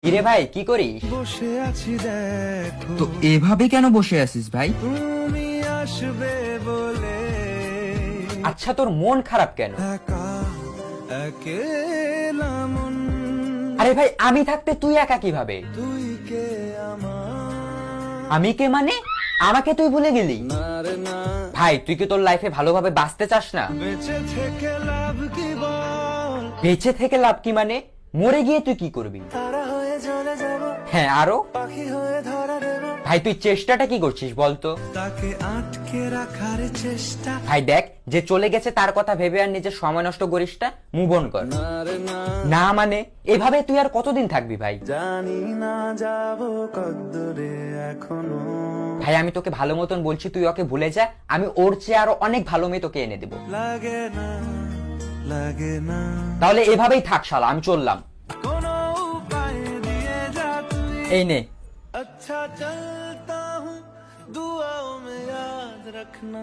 কিরে ভাই কি করিস? বসে আছি দেখো তো এভাবে কেন বসে আছিস ভাই? তুমি আসবে বলে আচ্ছা তোর মন খারাপ কেন? একা একেলা মন আরে ভাই আমি থাকতে তুই একা কিভাবে? তুই কে আমার আমি কে মানে? আমাকে তুই ভুলে গেলি? না রে না ভাই তুই কি তোর লাইফে ভালোভাবে বাঁচতে চাস না? বেঁচে থেকে লাভ কি বল বেঁচে থেকে লাভ কি মানে? মরে গিয়ে তুই কি করবি? তারা হয়ে চলে যাব হ্যাঁ আরো? পাখি হয়ে ধরা দেব ভাই তুই চেষ্টাটা কি করছিস বলতো? তাকে আটকে রাখার চেষ্টা ভাই দেখ যে চলে গেছে তার কথা ভেবে আর নিজের সময় নষ্ট করিস না, মুভ অন কর। না রে না না মানে এভাবে তুই আর কতদিন থাকবি ভাই? জানি না যাব কদ্দুরে এখনো ভাই আমি তোকে ভালো মতন বলছি তুই ওকে ভুলে যা, আমি ওর চেয়ে আরো অনেক ভালো মেয়ে তোকে এনে দেবো। লাগে না লাগে না তাহলে এভাবেই থাক শালা, আমি চললাম। কোনো উপায় দিয়ে যা তুই এই নে। अच्छा चलता हूँ दुआओं में याद रखना